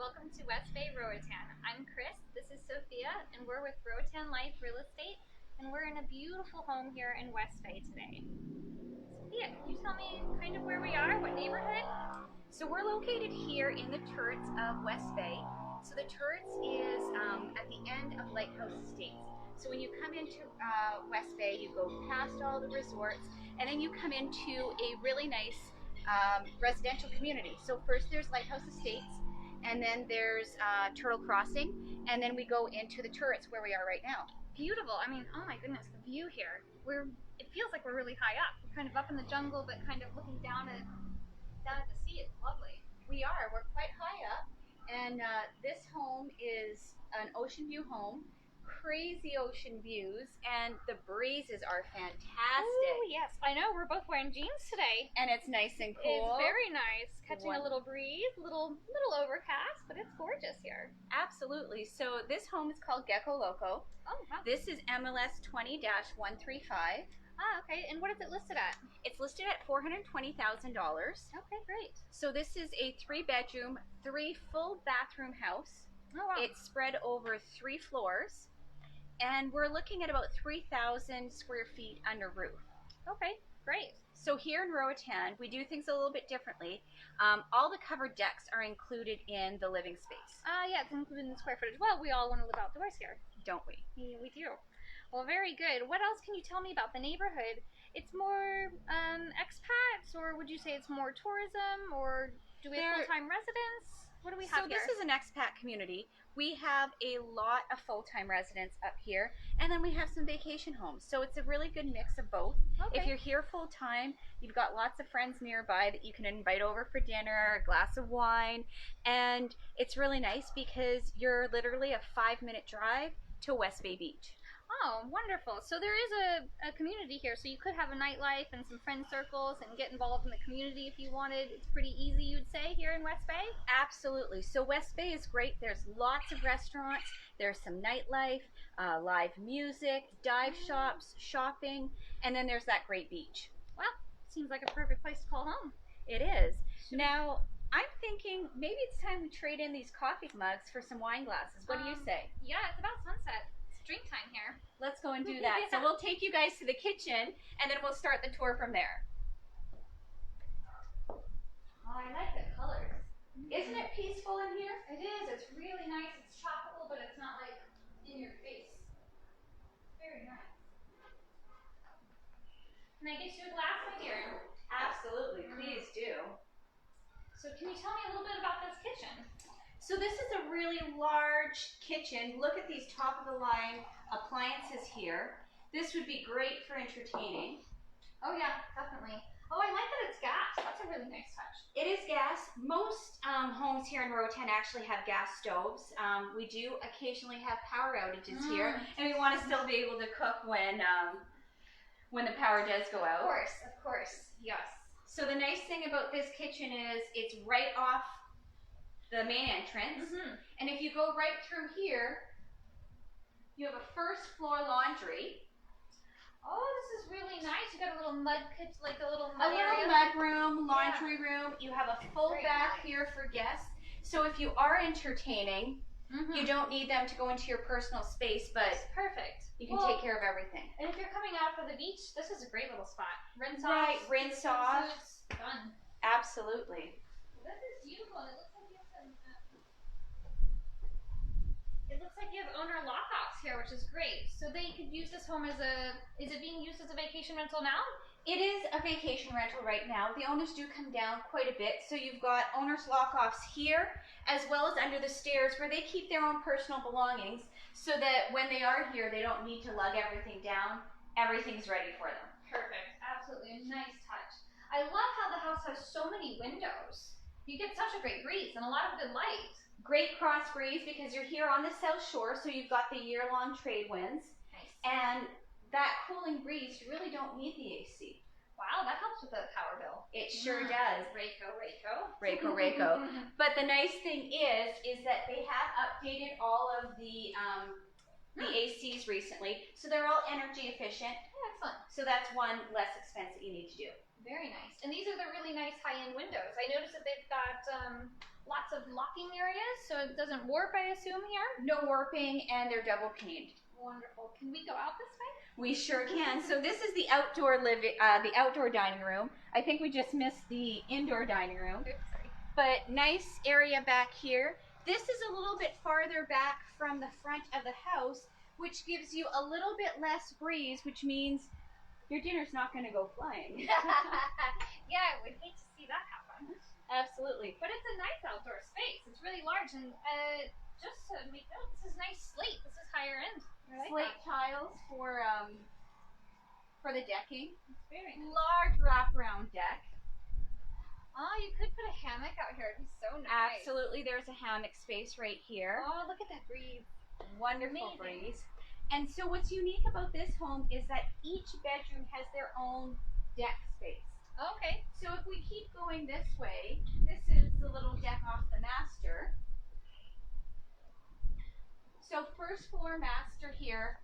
welcome to West Bay, Roatan. I'm Chris, this is Sophia, and we're with Roatan Life Real Estate, and we're in a beautiful home here in West Bay today. Sophia, can you tell me kind of where we are, what neighborhood? So we're located here in the turrets of West Bay. So the turrets is at the end of Lighthouse Estates. So when you come into West Bay, you go past all the resorts, and then you come into a really nice residential community. So first there's Lighthouse Estates, and then there's Turtle Crossing, and then we go into the turrets where we are right now. Beautiful. I mean, oh my goodness, the view here. It feels like we're really high up. We're kind of up in the jungle, but kind of looking down at the sea. It's lovely. We're quite high up, and this home is an ocean view home. Crazy ocean views, and the breezes are fantastic. Oh yes, I know, we're both wearing jeans today. And it's nice and cool. It's very nice, catching a little breeze, little overcast, but it's gorgeous here. Absolutely. So this home is called Geco Loco. Oh wow. This is MLS 20-135. Ah, okay. And what is it listed at? It's listed at $420,000. Okay, great. So this is a 3-bedroom, 3 full bathroom house. Oh wow. It's spread over 3 floors, and we're looking at about 3,000 square feet under roof. Okay, great. So here in Roatan, we do things a little bit differently. All the covered decks are included in the living space. Yeah, it's included in the square footage. Well, we all want to live outdoors here. Don't we? Yeah, we do. Well, very good. What else can you tell me about the neighborhood? It's more expats, or would you say it's more tourism, or do we have full-time residents? What do we have here? So this is an expat community. We have a lot of full-time residents up here, and then we have some vacation homes. So it's a really good mix of both. Okay. If you're here full-time, you've got lots of friends nearby that you can invite over for dinner, a glass of wine, and it's really nice because you're literally a 5-minute drive to West Bay Beach. Oh, wonderful. So there is a community here, so you could have a nightlife and some friend circles and get involved in the community if you wanted. It's pretty easy, you'd say, here in West Bay? Absolutely. So West Bay is great. There's lots of restaurants. There's some nightlife, live music, dive shops, shopping, and then there's that great beach. Well, seems like a perfect place to call home. It is. Now, I'm thinking maybe it's time we trade in these coffee mugs for some wine glasses. What do you say? Yeah, it's about sunset. Drink time here. Let's go and do that. Yeah. So we'll take you guys to the kitchen, and then we'll start the tour from there. Oh, I like the colors. Isn't it peaceful in here? It is. It's really nice. It's tropical, but it's not like in your face. Very nice. Can I get you a glass, my dear? Absolutely. Please do. So can you tell me a little bit about this kitchen? So this is a really large kitchen. Look at these top-of-the-line appliances here. This would be great for entertaining. Oh yeah, definitely. Oh, I like that it's gas. That's a really nice touch. It is gas. Most homes here in Roatan actually have gas stoves. We do occasionally have power outages here, and we want to still be able to cook when the power does go out. Of course, yes. So the nice thing about this kitchen is it's right off the main entrance, and if you go right through here, you have a first floor laundry. Oh, this is really nice. You got a little mud pit, like a little mud area. Mud room, laundry room. You have a full bath here for guests. So if you are entertaining, you don't need them to go into your personal space, but it's perfect. You can take care of everything. And if you're coming out for the beach, this is a great little spot. Rinse off. Right, rinse off. Suits, done. Absolutely. This is beautiful. It looks like you have owner lockoffs here, which is great. So they could use this home as is it being used as a vacation rental now? It is a vacation rental right now. The owners do come down quite a bit. So you've got owner's lockoffs here, as well as under the stairs where they keep their own personal belongings so that when they are here, they don't need to lug everything down. Everything's ready for them. Perfect. Absolutely. A nice touch. I love how the house has so many windows. You get such a great breeze and a lot of good light. Great cross breeze because you're here on the South Shore, so you've got the year-long trade winds. Nice. And that cooling breeze, you really don't need the AC. Wow, that helps with the power bill. It sure does. Reiko. But the nice thing is that they have updated all of the ACs recently, so they're all energy efficient. Oh, excellent. So that's one less expense that you need to do. Very nice. And these are the really nice high-end windows. I noticed that they've got lots of locking areas, so it doesn't warp, I assume, here. No warping, and they're double paned. Wonderful. Can we go out this way? We sure can. So this is the outdoor the outdoor dining room. I think we just missed the indoor dining room. Oops, sorry. But nice area back here. This is a little bit farther back from the front of the house, which gives you a little bit less breeze, which means your dinner's not going to go flying. Yeah, I would hate to see that happen. Absolutely. But it's a nice outdoor space. It's really large, and just to make note, this is nice slate. This is higher end. I like Slate that. tiles for the decking. It's very nice. Large wraparound deck. Oh, you could put a hammock out here. It'd be so nice. Absolutely, there's a hammock space right here. Oh, look at that breeze. Wonderful Amazing. breeze. And so what's unique about this home is that each bedroom has their own deck space. Okay. So if we keep going this way, this is the little deck off the master. So first floor master here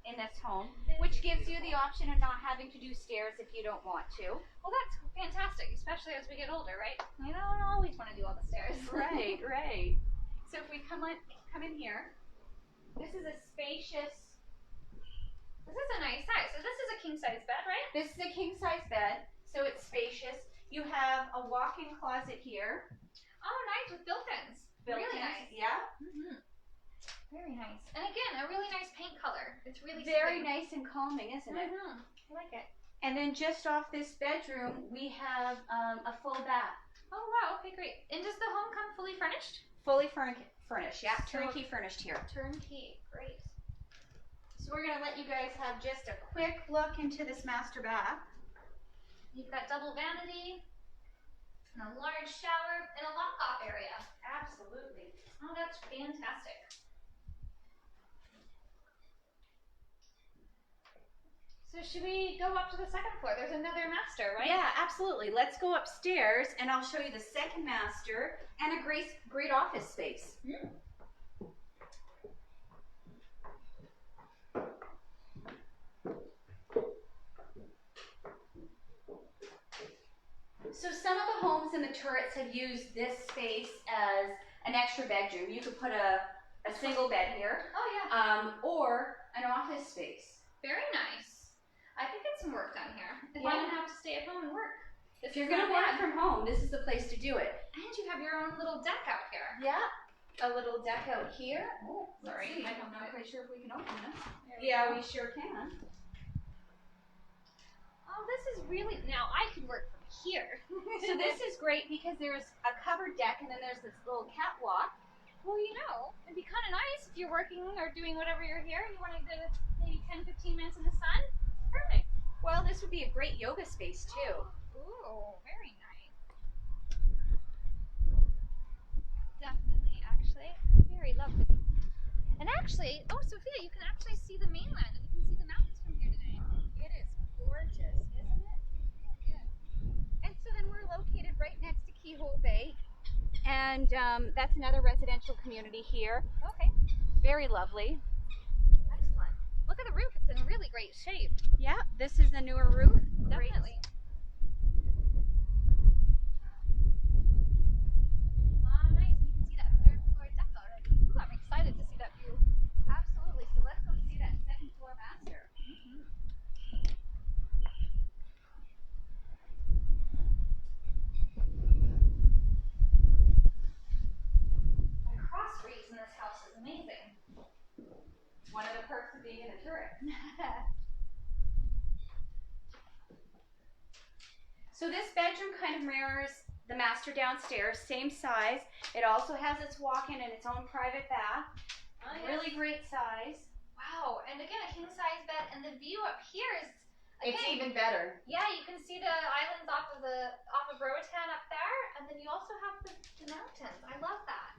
in this home, which gives you the option of not having to do stairs if you don't want to. Well, that's fantastic, especially as we get older, right? I don't always want to do all the stairs. Right, right. So if we come in here, this is a spacious. This is a nice size. So this is a king size bed, right? This is a king size bed, so it's spacious. You have a walk-in closet here. Oh, nice, with built-ins. Really Built-in, nice. Yeah. Mm-hmm. Very nice. And again, a really nice paint color. It's really Very soothing. nice and calming, isn't it? Mm-hmm. I like it. And then just off this bedroom, we have a full bath. Oh, wow. Okay, great. And does the home come fully furnished? Fully furnished, yeah. So- Turnkey furnished here. Turnkey. Great. So we're going to let you guys have just a quick look into this master bath. You've got double vanity, and a large shower, and a lock-off area. Absolutely. Oh, that's fantastic. So should we go up to the second floor? There's another master, right? Yeah, absolutely. Let's go upstairs and I'll show you the second master and a great office space. Mm. So some of the homes in the turrets have used this space as an extra bedroom. You could put a single bed here, Oh, yeah. or an office space. Very nice. I could get some work done here. If Yeah. I don't have to stay at home and work. If you're going to work from home, this is the place to do it. And you have your own little deck out here. Yeah. A little deck out here. Oh, Sorry, I don't know. Not quite sure if we can open this. There we Yeah, go. we sure can. Oh, this is really, now I could work from here. So this is great because there's a covered deck and then there's this little catwalk. Well, you know, it'd be kind of nice if you're working or doing whatever you're here and you wanted to maybe 10, 15 minutes in the sun. Perfect. Well, this would be a great yoga space too. Ooh, very nice. Definitely, actually. Very lovely. And actually, oh, Sophia, you can actually see the mainland and you can see the mountains from here today. It is gorgeous, isn't it? Yeah. And so then we're located right next to Keyhole Bay. And that's another residential community here. Okay. Very lovely. Excellent. Look at the roof. It's in really great shape. Yeah, this is the newer roof. Great. Definitely. Ah, nice. You can see that third floor deck already. Ooh, I'm excited to see that view. Absolutely. So let's go see that second floor master. The cross breeze in this house is amazing. One of the perks of being in a turret. So this bedroom kind of mirrors the master downstairs, same size. It also has its walk-in and its own private bath. Oh, yes. Really great size. Wow. And again, a king size bed, and the view up here is. It's Again, even better. yeah, you can see the islands off of Roatan up there, and then you also have the mountains. I love that.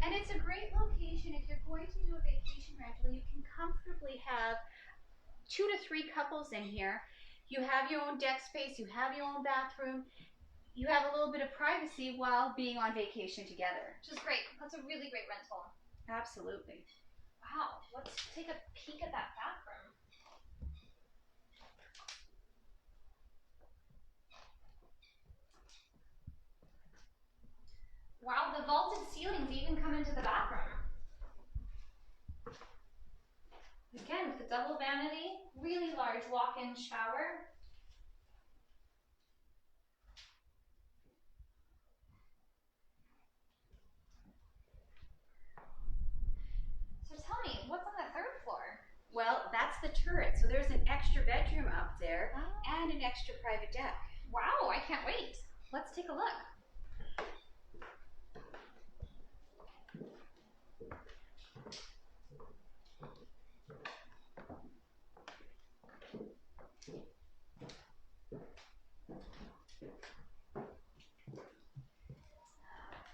And it's a great location if you're going to do a vacation rental. You can comfortably have 2 to 3 couples in here. You have your own deck space, you have your own bathroom, you have a little bit of privacy while being on vacation together. Which is great. That's a really great rental. Absolutely. Wow. Let's take a peek at that bathroom. Wow, the vaulted ceilings even come into the bathroom. Again, with the double vanity, really large walk-in shower. So tell me, what's on the third floor? Well, that's the turret. So there's an extra bedroom up there and an extra private deck. Wow, I can't wait. Let's take a look.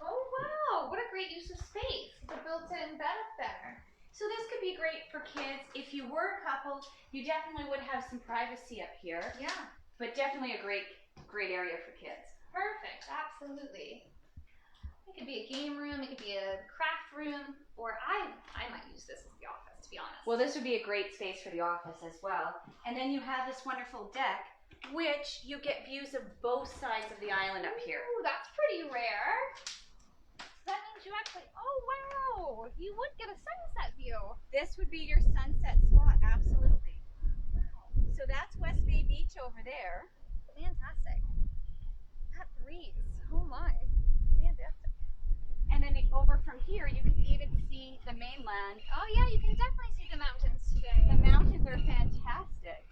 Oh wow, what a great use of space. The built-in bed up there. So this could be great for kids. If you were a couple, you definitely would have some privacy up here. Yeah. But definitely a great area for kids. Perfect, absolutely. It could be a game room, it could be a craft room, or I might use this as the office, to be honest. Well, this would be a great space for the office as well. And then you have this wonderful deck, which you get views of both sides of the island up here. Ooh, that's pretty rare. That means you actually, oh wow, you would get a sunset view. This would be your sunset spot, absolutely. Wow. So that's West Bay Beach over there. Fantastic. That breeze, oh my, fantastic. And then over from here, you can even see the mainland. Oh yeah, you can definitely see the mountains today. The mountains are fantastic.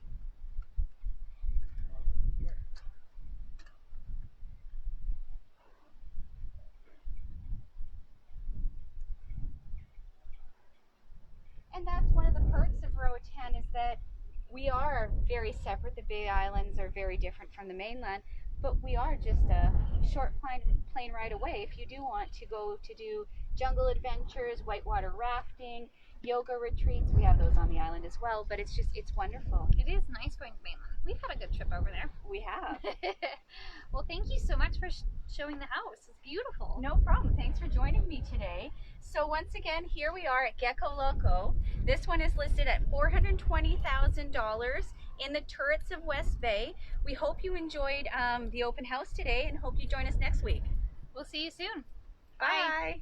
And that's one of the perks of Roatan is that we are very separate. The Bay Islands are very different from the mainland, but we are just a short plane ride away. If you do want to go to do jungle adventures, whitewater rafting, yoga retreats, we have those on the island as well, but it's wonderful. It is nice going to mainland. We've had a good trip over there. We have. Well, thank you so much for showing the house. It's beautiful. No problem. Thanks for joining me today. So once again, here we are at Geco Loco. This one is listed at $420,000 in the turrets of West Bay. We hope you enjoyed the open house today and hope you join us next week. We'll see you soon. Bye.